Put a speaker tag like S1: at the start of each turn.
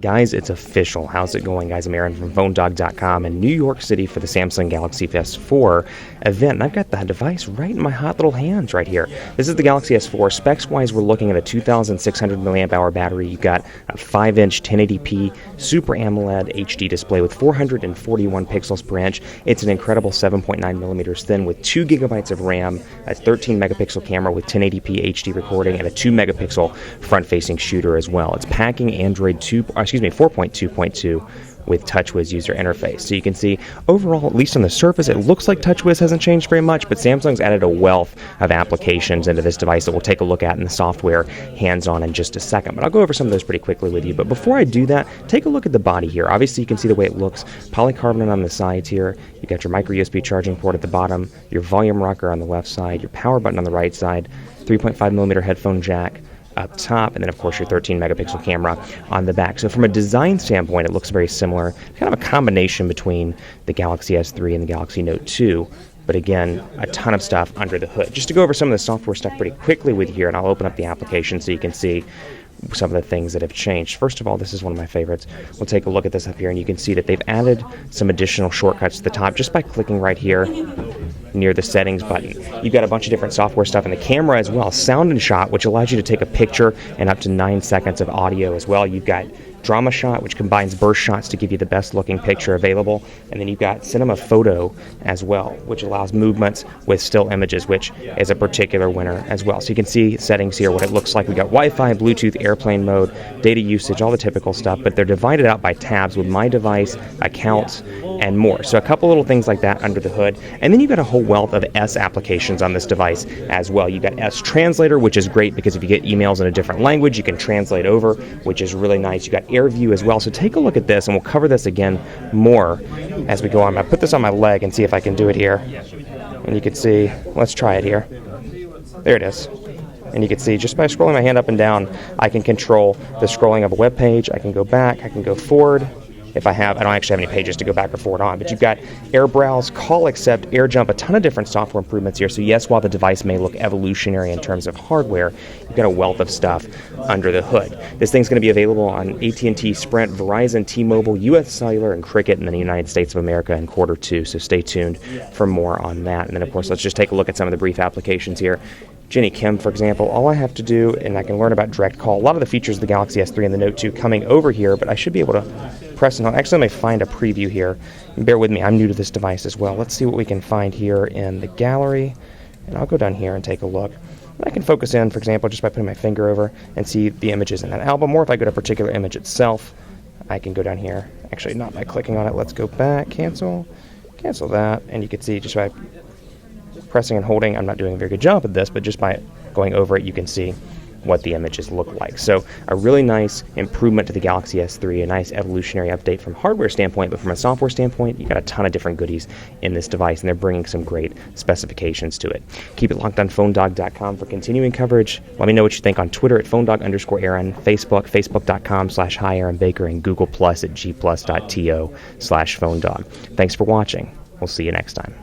S1: Guys, it's official. How's it going, guys? I'm Aaron from PhoneDog.com in New York City for the Samsung Galaxy S4 event. And I've got the device right in my hot little hands right here. This is the Galaxy S4. Specs-wise, we're looking at a 2,600 milliamp hour battery. You've got a 5-inch 1080p Super AMOLED HD display with 441 pixels per inch. It's an incredible 7.9 millimeters thin with 2 gigabytes of RAM, a 13 megapixel camera with 1080p HD recording, and a 2 megapixel front-facing shooter as well. It's packing Android 4.2.2 with TouchWiz user interface. So you can see overall, at least on the surface, it looks like TouchWiz hasn't changed very much, but Samsung's added a wealth of applications into this device that we'll take a look at in the software hands-on in just a second. But I'll go over some of those pretty quickly with you. But before I do that, take a look at the body here. Obviously, you can see the way it looks. Polycarbonate on the sides here. You got your micro USB charging port at the bottom, your volume rocker on the left side, your power button on the right side, 3.5 millimeter headphone jack up top, and then of course your 13 megapixel camera on the back. So from a design standpoint, it looks very similar, kind of a combination between the Galaxy S3 and the Galaxy Note 2, but again, a ton of stuff under the hood. Just to go over some of the software stuff pretty quickly with you here, and I'll open up the application so you can see some of the things that have changed. First of all, this is one of my favorites. We'll take a look at this up here, and you can see that they've added some additional shortcuts to the top just by clicking right here near the settings button. You've got a bunch of different software stuff in the camera as well. Sound and Shot, which allows you to take a picture and up to 9 seconds of audio as well. You've got Drama Shot, which combines burst shots to give you the best looking picture available. And then you've got Cinema Photo as well, which allows movements with still images, which is a particular winner as well. So you can see settings here, what it looks like. We've got Wi-Fi, Bluetooth, airplane mode, data usage, all the typical stuff, but they're divided out by tabs with My Device, Accounts, and more. So a couple little things like that under the hood. And then you've got a whole wealth of S applications on this device as well. You've got S Translator, which is great because if you get emails in a different language, you can translate over, which is really nice. You've got AirView as well. So take a look at this, and we'll cover this again more as we go on. I put this on my leg and see if I can do it here. And you can see, let's try it here. There it is. And you can see just by scrolling my hand up and down, I can control the scrolling of a web page. I can go back, I can go forward. If I don't actually have any pages to go back or forward on, but you've got Air Browse, Call Accept, Air Jump, a ton of different software improvements here. So yes, while the device may look evolutionary in terms of hardware, you've got a wealth of stuff under the hood. This thing's going to be available on AT&T, Sprint, Verizon, T-Mobile, US Cellular, and Cricket in the United States of America in Q2. So stay tuned for more on that. And then of course, let's just take a look at some of the brief applications here. Jenny Kim, for example, all I have to do, and I can learn about direct call. A lot of the features of the Galaxy S3 and the Note 2 coming over here, but I should be able to press and hold. Actually, let me find a preview here. Bear with me, I'm new to this device as well. Let's see what we can find here in the gallery, and I'll go down here and take a look. I can focus in, for example, just by putting my finger over and see the images in that album, or if I go to a particular image itself, I can go down here. Actually, not by clicking on it. Let's go back, cancel that, and you can see just by pressing and holding, I'm not doing a very good job at this, but just by going over it, you can see what the images look like. So a really nice improvement to the Galaxy S3, a nice evolutionary update from a hardware standpoint, but from a software standpoint, you got a ton of different goodies in this device, and they're bringing some great specifications to it. Keep it locked on PhoneDog.com for continuing coverage. Let me know what you think on Twitter at PhoneDog_Aaron, Facebook, Facebook.com/HiAaronBaker, and Google Plus at gplus.to/PhoneDog. Thanks for watching. We'll see you next time.